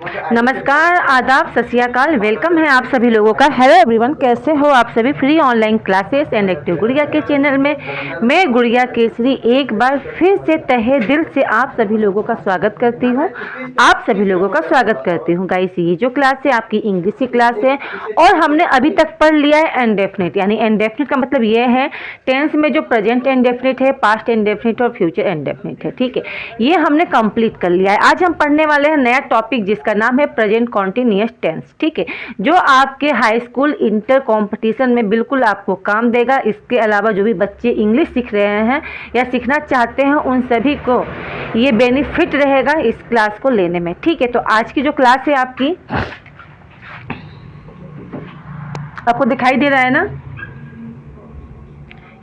नमस्कार, आदाब, सत श्री अकाल। वेलकम है आप सभी लोगों का। हेलो एवरीवन, कैसे हो आप सभी। Free online classes and active गुड़िया के चैनल में मैं गुड़िया केसरी एक बार फिर से तहे दिल से आप सभी लोगों का स्वागत करती हूँ। गाइस, ये जो क्लास है आपकी इंग्लिश की क्लास है और हमने अभी तक पढ़ लिया है इंडेफिनिट। यानी इंडेफिनिट का मतलब ये है टेंस में जो प्रेजेंट इंडेफिनिट है, पास्ट इंडेफिनिट और फ्यूचर इंडेफिनिट है। ठीक है, ये हमने कंप्लीट कर लिया है। आज हम पढ़ने वाले हैं नया टॉपिक जिसका नाम है प्रेजेंट कॉन्टिन्यूअस टेंस। ठीक है, जो आपके हाई स्कूल इंटर कंपटीशन में बिल्कुल आपको काम देगा। इसके अलावा जो भी बच्चे इंग्लिश सीख रहे हैं या सीखना चाहते हैं उन सभी को ये बेनिफिट रहेगा इस क्लास को लेने में। ठीक है, तो आज की जो क्लास है आपकी, आपको दिखाई दे रहा है ना,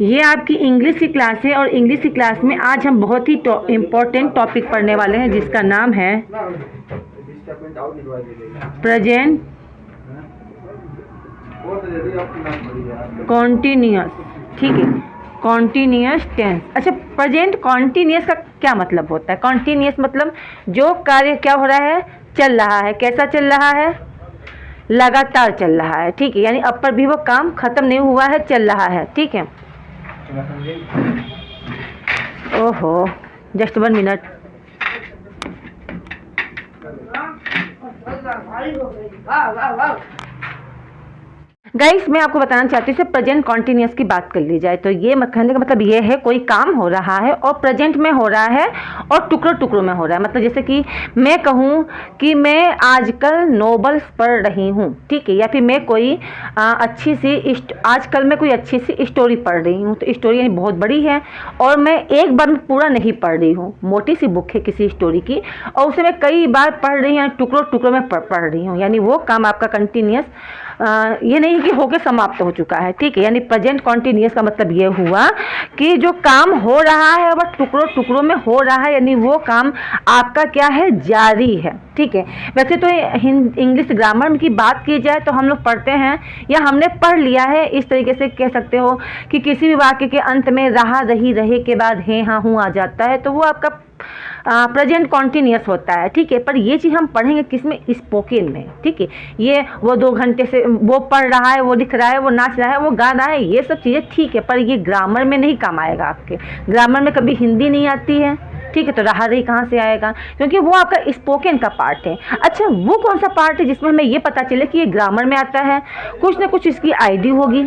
ये आपकी इंग्लिश की क्लास है और इंग्लिश की क्लास में आज हम बहुत ही इम्पोर्टेंट टॉपिक पढ़ने वाले हैं जिसका नाम है प्रेजेंट कॉन्टिन्यूअस। ठीक है, कॉन्टिन्यूअस टेंस। अच्छा, प्रेजेंट कॉन्टिन्यूअस का क्या मतलब होता है? कॉन्टिन्यूअस मतलब जो कार्य क्या हो रहा है, चल रहा है। कैसा चल रहा है? लगातार चल रहा है। ठीक है, यानी अब पर भी वो काम खत्म नहीं हुआ है, चल रहा है। ठीक है, ओहो, जस्ट 1 मिनट। गाइस, मैं आपको बताना चाहती हूँ प्रेजेंट कॉन्टिन्यूअस की बात कर ली जाए तो ये कहने का मतलब ये है कोई काम हो रहा है और प्रेजेंट में हो रहा है और टुकड़ों टुकड़ों में हो रहा है। मतलब जैसे कि मैं कहूँ कि मैं आजकल नॉवेल्स पढ़ रही हूँ। ठीक है, या फिर मैं कोई आजकल मैं कोई अच्छी सी स्टोरी पढ़ रही हूँ। तो स्टोरी यानी बहुत बड़ी है और मैं एक बार में पूरा नहीं पढ़ रही हूँ। मोटी सी बुक है किसी स्टोरी की और उसे मैं कई बार पढ़ रही हूँ, टुकड़ों टुकड़ों में पढ़ रही हूँ। यानी वो काम आपका कंटिन्यूअस ये नहीं कि होके समाप्त हो चुका है। ठीक है, यानी प्रेजेंट कॉन्टिन्यूअस का मतलब ये हुआ कि जो काम हो रहा है वह टुकड़ों टुकड़ों में हो रहा है, यानी वो काम आपका क्या है, जारी है। ठीक है, वैसे तो इंग्लिश ग्रामर की बात की जाए तो हम लोग पढ़ते हैं या हमने पढ़ लिया है, इस तरीके से कह सकते हो कि किसी भी वाक्य के अंत में रहा रही रहे के बाद है हाँ हूँ आ जाता है, तो वो आपका प्रेजेंट कॉन्टिन्यूअस होता है। ठीक है, पर ये चीज़ हम पढ़ेंगे किसमें, स्पोकन में। ठीक है, ये वो 2 घंटे से वो पढ़ रहा है, वो लिख रहा है, वो नाच रहा है, वो गा रहा है, ये सब चीज़ें ठीक है, पर ये ग्रामर में नहीं काम आएगा आपके। ग्रामर में कभी हिंदी नहीं आती है। ठीक है, तो रहा रही कहाँ से आएगा, क्योंकि वो आपका स्पोकन का पार्ट है। अच्छा, वो कौन सा पार्ट है जिसमें हमें ये पता चले कि ये ग्रामर में आता है? कुछ ना कुछ इसकी आईडी होगी,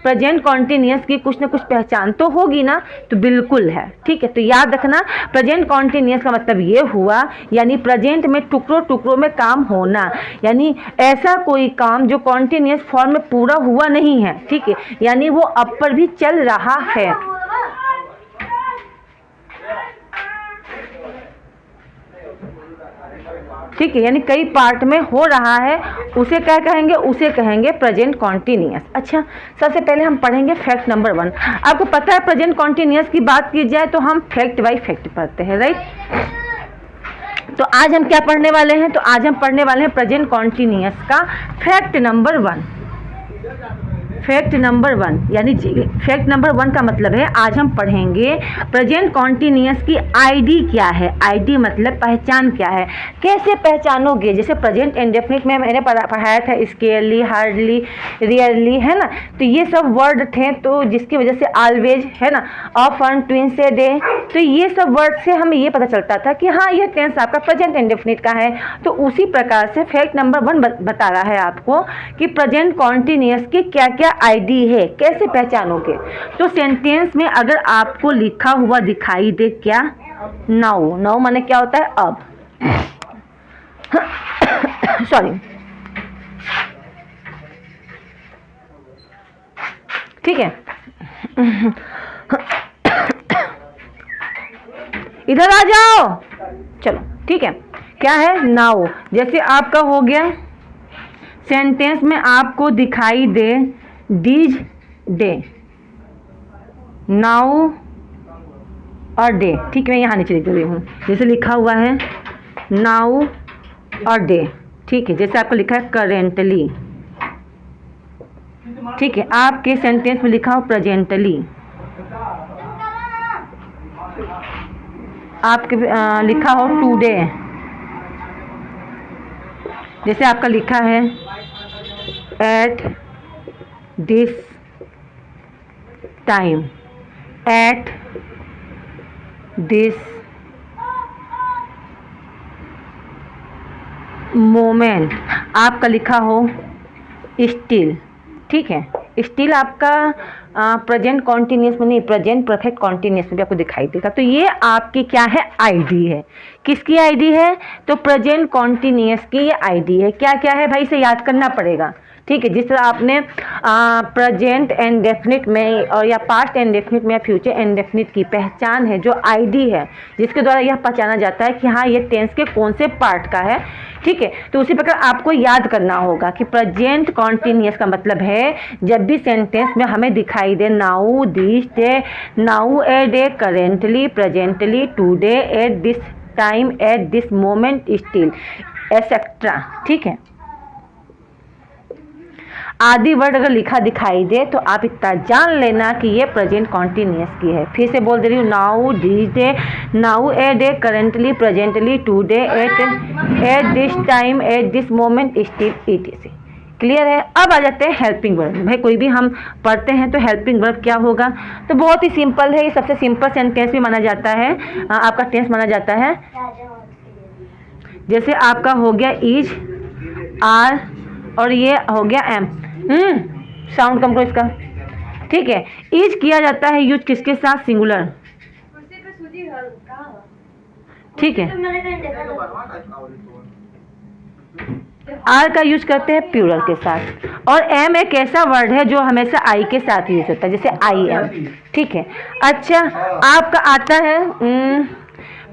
प्रेजेंट कॉन्टिन्यूअस की कुछ ना कुछ पहचान तो होगी ना। तो बिल्कुल है। ठीक है, तो याद रखना प्रेजेंट कॉन्टिन्यूअस का मतलब ये हुआ यानी प्रेजेंट में टुकड़ों टुकड़ों में काम होना, यानी ऐसा कोई काम जो कॉन्टिन्यूअस फॉर्म में पूरा हुआ नहीं है। ठीक है, यानी वो अब पर भी चल रहा है। ठीक है, यानी कई पार्ट में हो रहा है, उसे क्या कहेंगे, उसे कहेंगे प्रेजेंट कॉन्टिन्यूअस। अच्छा, सबसे पहले हम पढ़ेंगे फैक्ट नंबर 1। आपको पता है प्रेजेंट कॉन्टिन्यूअस की बात की जाए तो हम फैक्ट बाय फैक्ट पढ़ते हैं, राइट। तो आज हम क्या पढ़ने वाले हैं, तो आज हम पढ़ने वाले हैं प्रेजेंट कॉन्टिन्यूअस का फैक्ट नंबर 1। फैक्ट नंबर 1 यानी फैक्ट नंबर 1 का मतलब है आज हम पढ़ेंगे प्रेजेंट कॉन्टिन्यूअस की आईडी क्या है। आईडी मतलब पहचान क्या है, कैसे पहचानोगे। जैसे प्रेजेंट इंडेफिनिट में मैंने पढ़ाया था स्केयरली, हार्डली, रियरली, है ना। तो ये सब वर्ड थे, तो जिसकी वजह से ऑलवेज, है ना, ऑफन, ट्विन से, डे, तो ये सब वर्ड से हमें ये पता चलता था कि हाँ ये टेंस आपका प्रेजेंट इंडेफिनिट का है। तो उसी प्रकार से फैक्ट नंबर 1 बता रहा है आपको कि प्रेजेंट कॉन्टिन्यूअस की क्या क्या आईडी है, कैसे पहचानोगे। तो सेंटेंस में अगर आपको लिखा हुआ दिखाई दे क्या, नाउ, नाउ माने क्या होता है, अब। सॉरी, ठीक है, इधर आ जाओ, चलो, ठीक है। क्या है, नाउ। जैसे आपका हो गया सेंटेंस में आपको दिखाई दे डीज, डे, नाउ और डे। ठीक है, मैं यहाँ नीचे लिख रही हूँ, जैसे लिखा हुआ है नाउ और डे। ठीक है, जैसे आपको लिखा है करेंटली। ठीक है, आपके सेंटेंस में लिखा हो प्रेजेंटली, आपके लिखा हो टुडे, जैसे आपका लिखा है eight this time, at this moment, आपका लिखा हो स्टिल, ठीक है। स्टिल आपका प्रेजेंट कॉन्टिन्यूस में नहीं, प्रेजेंट परफेक्ट कॉन्टिन्यूस में भी आपको दिखाई देगा। तो ये आपकी क्या है, आईडी है। किसकी आईडी है, तो प्रेजेंट कॉन्टिन्यूस की ये आईडी है। क्या क्या है भाई, इसे याद करना पड़ेगा, ठीक है। जिस तरह आपने प्रेजेंट इंडेफिनिट में और या पास्ट इंडेफिनिट में या फ्यूचर इंडेफिनिट की पहचान है, जो आईडी है जिसके द्वारा यह पहचाना जाता है कि हाँ ये टेंस के कौन से पार्ट का है, ठीक है। तो उसी प्रकार आपको याद करना होगा कि प्रेजेंट कॉन्टिन्यूस का मतलब है जब भी सेंटेंस में हमें दिखाई दे now, this day, now a day, currently, presently, today, at this time, at this moment, still, etcetera, ठीक है। आदि वर्ड अगर लिखा दिखाई दे तो आप इतना जान लेना कि ये प्रेजेंट कॉन्टिन्यूस की है। फिर से बोल दे रही हूँ, now, this day, now a day, currently, presently, today, at this time, at this moment, still, etc। Clear है। अब आ जाते हैं हेल्पिंग वर्ब। भाई कोई भी हम पढ़ते हैं तो हेल्पिंग वर्ब क्या होगा, तो बहुत ही सिंपल है। ये सबसे सिंपल सेंटेंस भी माना जाता है, आपका टेंस माना जाता है। जैसे आपका हो गया इज, आर और ये हो गया एम। साउंड कम करो इसका, ठीक है। इज किया जाता है यूज किसके साथ, सिंगुलर, ठीक है। आर का यूज करते हैं प्लूरल के साथ, और एम एक ऐसा वर्ड है जो हमेशा आई के साथ यूज होता है, जैसे आई एम, ठीक है। अच्छा, आपका आता है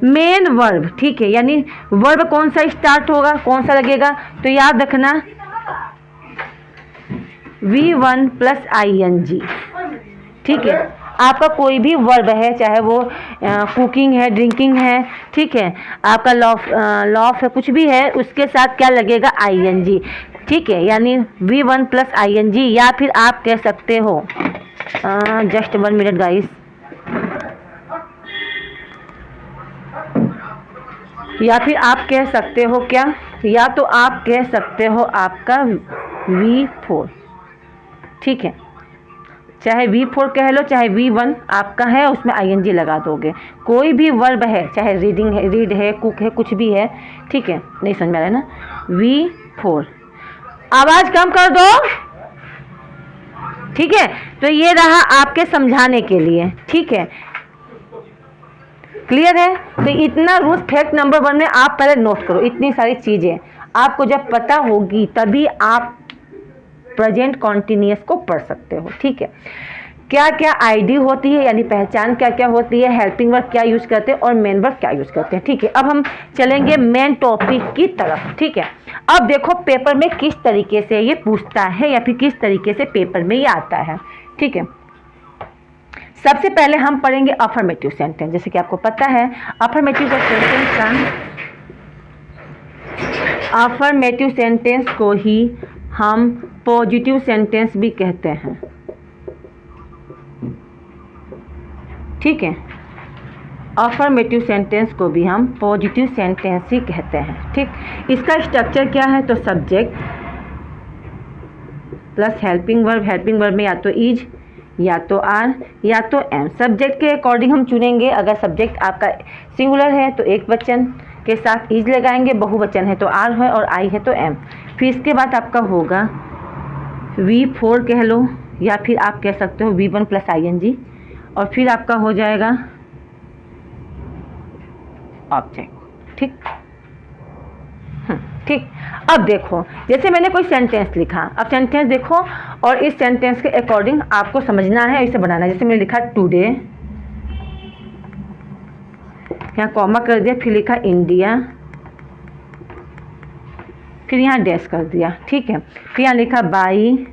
मेन वर्ब, ठीक है। यानी वर्ब कौन सा स्टार्ट होगा, कौन सा लगेगा, तो याद रखना V1 प्लस ING, ठीक है। आपका कोई भी वर्ब है, चाहे वो कुकिंग है, ड्रिंकिंग है, ठीक है, आपका लॉफ है, कुछ भी है, उसके साथ क्या लगेगा, ING, ठीक है। यानी V1 प्लस ING, या फिर आप कह सकते हो जस्ट 1 मिनट गाइस, या फिर आप कह सकते हो क्या, या तो आप कह सकते हो आपका V4, ठीक है। चाहे V4 कह लो, चाहे V1 आपका है, उसमें ING लगा दोगे। कोई भी वर्ब है, चाहे रीडिंग है, रीड है, कुक है, कुछ भी है, ठीक है। नहीं समझ में आ रहा है ना, V4। आवाज कम कर दो, ठीक है। तो ये रहा आपके समझाने के लिए, ठीक है। क्लियर है। तो इतना रूल्स फैक्ट नंबर 1 में आप पहले नोट करो। इतनी सारी चीजें आपको जब पता होगी तभी आप प्रेजेंट कॉन्टिन्यूस को पढ़ सकते हो, ठीक है। क्या क्या आईडी होती है, यानी पहचान क्या क्या होती है, हेल्पिंग वर्ब क्या यूज करते हैं और मेन वर्ब क्या यूज करते हैं, ठीक है। अब हम चलेंगे मेन टॉपिक की तरफ, ठीक है। अब देखो पेपर में किस तरीके से ये पूछता है या फिर किस तरीके से पेपर में ये आता है, ठीक है। सबसे पहले हम पढ़ेंगे अफर्मेटिव सेंटेंस। जैसे कि आपको पता है अफर्मेटिव सेंटेंस का, अफर्मेटिव सेंटेंस को ही हम पॉजिटिव सेंटेंस भी कहते हैं, ठीक है। अफर्मेटिव सेंटेंस को भी हम पॉजिटिव सेंटेंस ही कहते हैं, ठीक। इसका स्ट्रक्चर क्या है, तो subject plus helping verb, helping verb में या तो इज, या तो आर, या तो एम। सब्जेक्ट के अकॉर्डिंग हम चुनेंगे। अगर सब्जेक्ट आपका सिंगुलर है तो एक वचन के साथ इज लगाएंगे, बहुवचन है तो आर है और आई है तो एम। फिर इसके बाद आपका होगा V4 कह लो, या फिर आप कह सकते हो V1 प्लस ING, और फिर आपका हो जाएगा ऑब्जेक्ट, ठीक, ठीक। अब देखो, जैसे मैंने कोई सेंटेंस लिखा, अब सेंटेंस देखो और इस सेंटेंस के अकॉर्डिंग आपको समझना है, इसे बनाना है। जैसे मैंने लिखा टुडे, यहाँ कॉमा कर दिया, फिर लिखा इंडिया, फिर यहाँ डैश कर दिया, ठीक है। फिर यहाँ लिखा बाई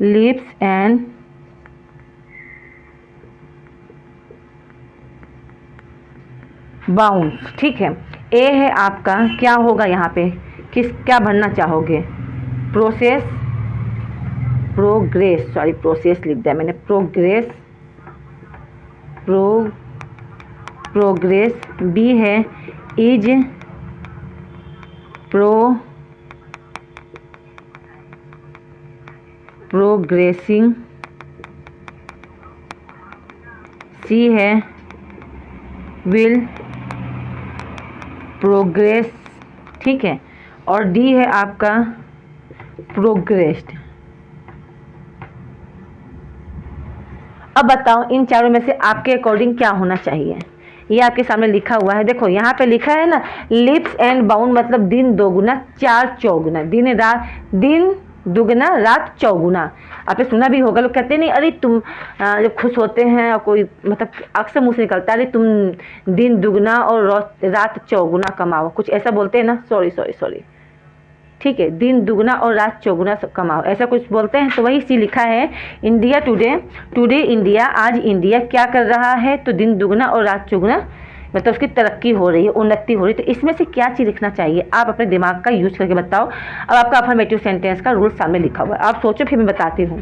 लिप्स एंड बाउंस, ठीक है। ए है आपका, क्या होगा यहाँ पे, क्या भरना चाहोगे, प्रोसेस, प्रोग्रेस, सॉरी प्रोसेस लिख दिया मैंने, प्रोग्रेस, प्रोग्रेस, बी है इज प्रोग्रेसिंग, सी है विल प्रोग्रेस, ठीक है, और डी है आपका प्रोग्रेस्ड। अब बताओ इन चारों में से आपके अकॉर्डिंग क्या होना चाहिए। ये आपके सामने लिखा हुआ है, देखो यहाँ पे लिखा है ना, लिप्स एंड बाउंड मतलब दिन दोगुना चार चौगुना, दिन दुगना रात चौगुना। आपने सुना भी होगा, लोग कहते नहीं अरे तुम जब खुश होते हैं और कोई मतलब अक्सर मुंह से निकलता है अरे तुम दिन दुगना और रात चौगुना कमाओ, कुछ ऐसा बोलते हैं ना, सॉरी, ठीक है, दिन दुगना और रात चौगुना कमाओ, ऐसा कुछ बोलते हैं। तो वही सी लिखा है इंडिया टुडे इंडिया, आज इंडिया क्या कर रहा है, तो दिन दुगना और रात चौगुना मतलब उसकी तरक्की हो रही है, उन्नति हो रही है। तो इसमें से क्या चीज़ लिखना चाहिए, आप अपने दिमाग का यूज करके बताओ। अब आपका अफर्मेटिव सेंटेंस का रूल सामने लिखा हुआ है, आप सोचो फिर मैं बताती हूँ।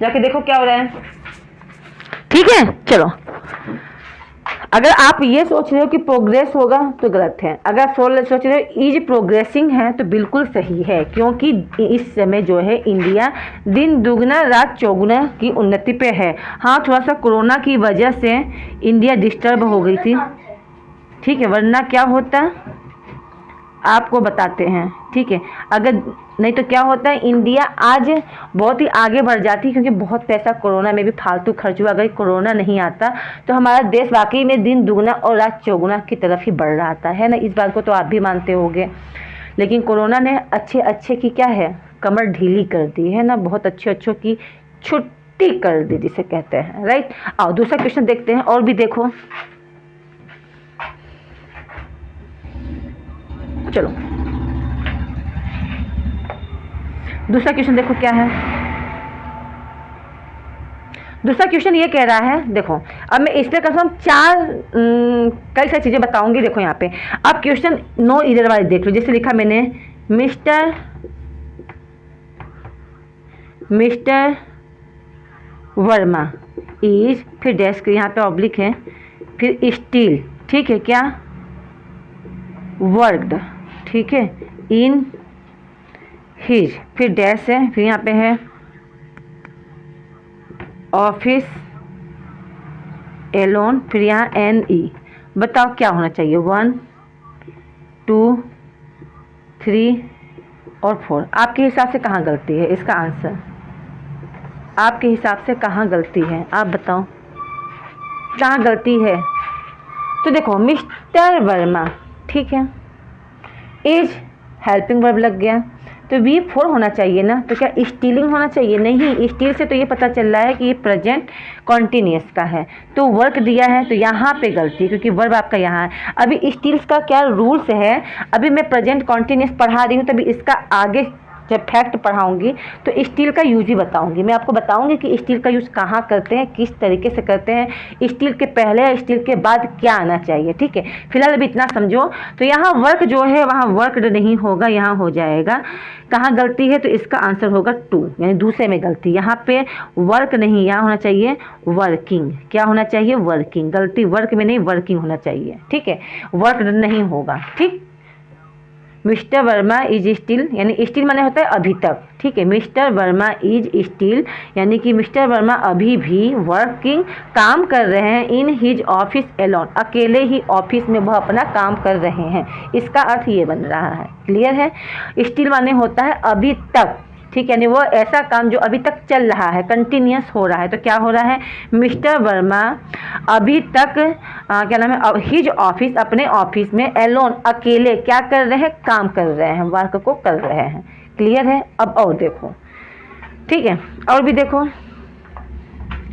जाके देखो क्या हो रहा है, ठीक है। चलो, अगर आप ये सोच रहे हो कि प्रोग्रेस होगा तो गलत है, अगर आप सोच रहे हो इज प्रोग्रेसिंग है तो बिल्कुल सही है, क्योंकि इस समय जो है इंडिया दिन दुगना रात चौगुना की उन्नति पे है। हाँ, थोड़ा सा कोरोना की वजह से इंडिया डिस्टर्ब हो गई थी, ठीक है, वरना क्या होता आपको बताते हैं, ठीक है। अगर नहीं तो क्या होता है, इंडिया आज बहुत ही आगे बढ़ जाती, क्योंकि बहुत पैसा कोरोना में भी फालतू खर्च हुआ। अगर कोरोना नहीं आता तो हमारा देश वाकई में दिन दुगना और रात चौगुना की तरफ ही बढ़ रहा था, है ना। इस बात को तो आप भी मानते होंगे। लेकिन कोरोना ने अच्छे की क्या है, कमर ढीली कर दी है ना, बहुत अच्छों की छुट्टी कर दी जिसे कहते हैं, राइट। आओ दूसरा क्वेश्चन देखते हैं, और भी देखो, चलो दूसरा क्वेश्चन देखो क्या है। दूसरा क्वेश्चन ये कह रहा है, देखो अब मैं इस पे कसम कई सारी चीजें बताऊंगी। देखो यहाँ पे अब क्वेश्चन नो इधर वाले देख लो, जैसे लिखा मैंने मिस्टर वर्मा इज, फिर डेस्क यहाँ पे ऑब्लिक है, फिर स्टील, ठीक है, क्या वर्कड, ठीक है, इन हिज, फिर डैश है, फिर यहाँ पे है ऑफिस एलोन, फिर यहाँ NE। बताओ क्या होना चाहिए, 1 2 3 और 4। आपके हिसाब से कहाँ गलती है, इसका आंसर आपके हिसाब से कहाँ गलती है, आप बताओ कहाँ गलती है। तो देखो मिस्टर वर्मा, ठीक है, इज हेल्पिंग वर्ब लग गया, तो V4 होना चाहिए ना। तो क्या स्टीलिंग होना चाहिए, नहीं, स्टील से तो ये पता चल रहा है कि ये प्रेजेंट कॉन्टिन्यूस का है, तो वर्क दिया है, तो यहाँ पे गलती, क्योंकि वर्ब आपका यहाँ है। अभी स्टील्स का क्या रूल्स है, अभी मैं प्रेजेंट कॉन्टिन्यूस पढ़ा रही हूँ, तभी इसका आगे जब फैक्ट पढ़ाऊंगी तो स्टील का यूज ही बताऊंगी। मैं आपको बताऊंगी कि स्टील का यूज कहाँ करते हैं, किस तरीके से करते हैं, स्टील के पहले या स्टील के बाद क्या आना चाहिए, ठीक है। फिलहाल अभी इतना समझो। तो यहाँ वर्क जो है वहाँ वर्कड नहीं होगा, यहाँ हो जाएगा, कहाँ गलती है, तो इसका आंसर होगा 2, यानी दूसरे में गलती। यहाँ पे वर्क नहीं, यहाँ होना चाहिए वर्किंग। क्या होना चाहिए, वर्किंग। गलती वर्क में नहीं, वर्किंग होना चाहिए, ठीक है, वर्कड नहीं होगा, ठीक। मिस्टर वर्मा इज स्टिल, यानी स्टिल माने होता है अभी तक, ठीक है। मिस्टर वर्मा इज स्टिल यानी कि मिस्टर वर्मा अभी भी वर्किंग काम कर रहे हैं, इन हिज ऑफिस एलोन, अकेले ही ऑफिस में वह अपना काम कर रहे हैं। इसका अर्थ ये बन रहा है, क्लियर है। स्टिल माने होता है अभी तक, ठीक है, यानी वो ऐसा काम जो अभी तक चल रहा है, कंटिन्यूस हो रहा है। तो क्या हो रहा है, मिस्टर वर्मा अभी तक क्या नाम है, हिज ऑफिस, अपने ऑफिस में, एलोन अकेले क्या कर रहे हैं, काम कर रहे हैं, वर्क को कर रहे हैं, क्लियर है। अब और देखो, ठीक है, और भी देखो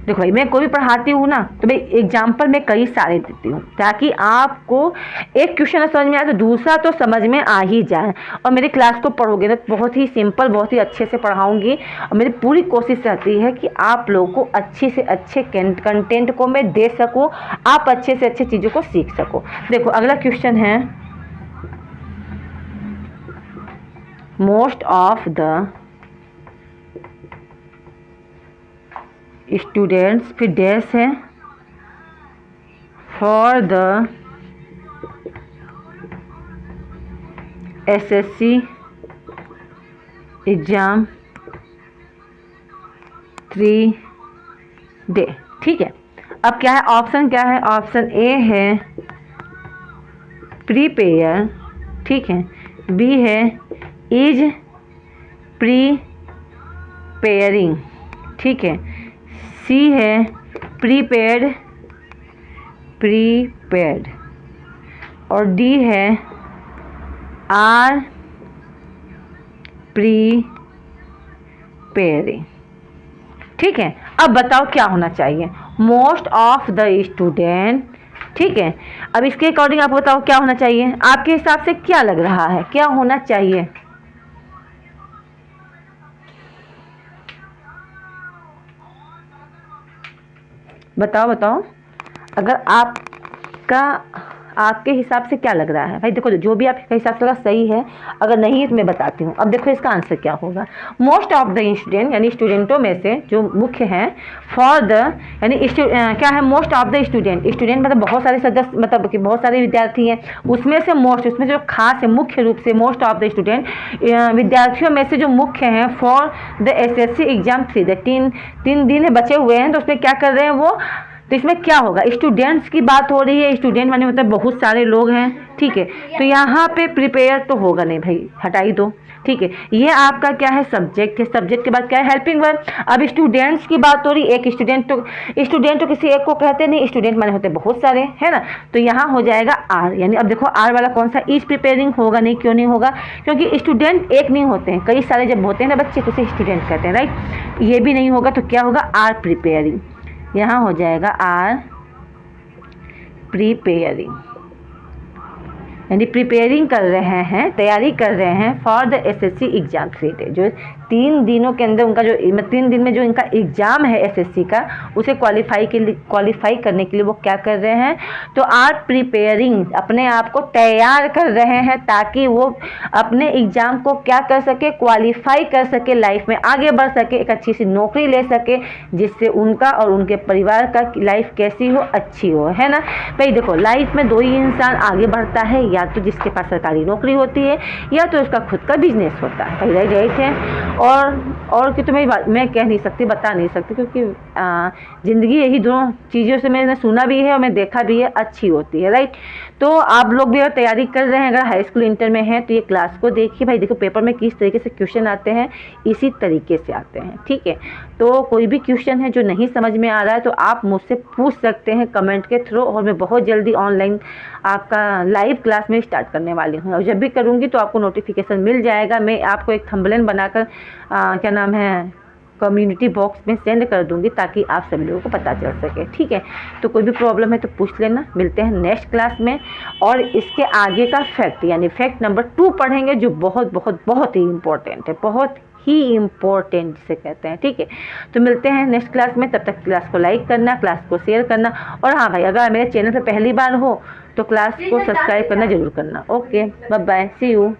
भाई, मैं कोई भी पढ़ाती हूँ ना तो भाई एग्जाम्पल मैं कई सारे देती हूँ, ताकि आपको एक क्वेश्चन समझ में आए तो दूसरा तो समझ में आ ही जाए। और मेरी क्लास को पढ़ोगे ना बहुत ही सिंपल, बहुत ही अच्छे से पढ़ाऊँगी, और मेरी पूरी कोशिश रहती है कि आप लोगों को अच्छे से अच्छे कंटेंट को मैं दे सकूँ, आप अच्छे से अच्छे चीज़ों को सीख सको। देखो अगला क्वेश्चन है, मोस्ट ऑफ द स्टूडेंट्स, फिर डैश है, for the assessee exam 3 day. ठीक है, अब क्या है ऑप्शन, क्या है ऑप्शन ए है प्रीपेयर, ठीक है, बी है इज प्रीपेयरिंग, ठीक है, सी है प्रीपेड, और डी है आर प्रीपेयरिंग। ठीक है, अब बताओ क्या होना चाहिए, मोस्ट ऑफ द स्टूडेंट। ठीक है, अब इसके अकॉर्डिंग आप बताओ क्या होना चाहिए, आपके हिसाब से क्या लग रहा है, क्या होना चाहिए। बताओ बताओ, अगर आपके हिसाब से क्या लग रहा है। भाई देखो, जो भी आपके हिसाब से लगा सही है, अगर नहीं है तो मैं बताती हूँ। अब देखो इसका आंसर क्या होगा, मोस्ट ऑफ द स्टूडेंट, यानी स्टूडेंटों में से जो मुख्य हैं, फॉर द यानी क्या है मोस्ट ऑफ द स्टूडेंट, मतलब बहुत सारे सदस्य, मतलब कि बहुत सारे विद्यार्थी हैं, उसमें से मोस्ट, उसमें जो खास है मुख्य रूप से मोस्ट ऑफ द स्टूडेंट, विद्यार्थियों में से जो मुख्य हैं, फॉर द एसएससी एग्जाम 3 तीन दिन बचे हुए हैं, तो उसमें क्या कर रहे हैं वो, तो इसमें क्या होगा, स्टूडेंट्स की बात हो रही है, स्टूडेंट माने मतलब बहुत सारे लोग हैं। ठीक है, तो यहाँ पे प्रिपेयर तो होगा नहीं भाई, हटाई दो। ठीक है, ये आपका क्या है सब्जेक्ट है, सब्जेक्ट के बाद क्या है हेल्पिंग वर्ब। अब स्टूडेंट्स की बात हो रही, एक स्टूडेंट तो किसी एक को कहते नहीं, स्टूडेंट माने होते बहुत सारे, है ना। तो यहाँ हो जाएगा आर, यानी अब देखो आर वाला कौन सा, इज प्रिपेयरिंग होगा नहीं, क्यों नहीं होगा, क्योंकि स्टूडेंट एक नहीं होते हैं, कई सारे जब होते हैं ना बच्चे तो उसे स्टूडेंट कहते हैं, राइट। ये भी नहीं होगा, तो क्या होगा आर प्रिपेयरिंग, यहाँ हो जाएगा आर प्रीपेयरिंग, यानी प्रिपेयरिंग कर रहे हैं, तैयारी कर रहे हैं for the assessee exam 3 day, जो 3 दिनों के अंदर उनका जो 3 दिन में जो इनका एग्जाम है एसएससी का, उसे क्वालिफाई करने के लिए वो क्या कर रहे हैं, तो आर प्रिपेयरिंग, अपने आप को तैयार कर रहे हैं ताकि वो अपने एग्जाम को क्या कर सके, क्वालिफाई कर सके, लाइफ में आगे बढ़ सके, एक अच्छी सी नौकरी ले सके, जिससे उनका और उनके परिवार का लाइफ कैसी हो, अच्छी हो, है ना। भाई देखो, लाइफ में 2 ही इंसान आगे बढ़ता है, या तो जिसके पास सरकारी नौकरी होती है, या तो उसका खुद का बिजनेस होता है, भाई राइट है। और कि तो मैं कह नहीं सकती, बता नहीं सकती, क्योंकि ज़िंदगी यही दोनों चीज़ों से मैंने सुना भी है और मैं देखा भी है, अच्छी होती है, राइट। तो आप लोग भी अगर तैयारी कर रहे हैं, अगर हाई स्कूल इंटर में हैं, तो ये क्लास को देखिए। भाई देखो पेपर में किस तरीके से क्वेश्चन आते हैं, इसी तरीके से आते हैं, ठीक है। तो कोई भी क्वेश्चन है जो नहीं समझ में आ रहा है, तो आप मुझसे पूछ सकते हैं कमेंट के थ्रू, और मैं बहुत जल्दी ऑनलाइन आपका लाइव क्लास में स्टार्ट करने वाली हूँ, और जब भी करूँगी तो आपको नोटिफिकेशन मिल जाएगा। मैं आपको एक थंबनेल बनाकर क्या नाम है कम्युनिटी बॉक्स में सेंड कर दूंगी, ताकि आप सभी लोगों को पता चल सके, ठीक है। तो कोई भी प्रॉब्लम है तो पूछ लेना। मिलते हैं नेक्स्ट क्लास में, और इसके आगे का फैक्ट यानी फैक्ट नंबर 2 पढ़ेंगे, जो बहुत बहुत बहुत ही इम्पोर्टेंट है, बहुत ही इम्पोर्टेंट जिसे कहते हैं, ठीक है। तो मिलते हैं नेक्स्ट क्लास में, तब तक क्लास को लाइक करना, क्लास को शेयर करना, और हाँ भाई अगर मेरे चैनल पर पहली बार हो तो क्लास को सब्सक्राइब करना जरूर करना। Okay, bye bye, see you.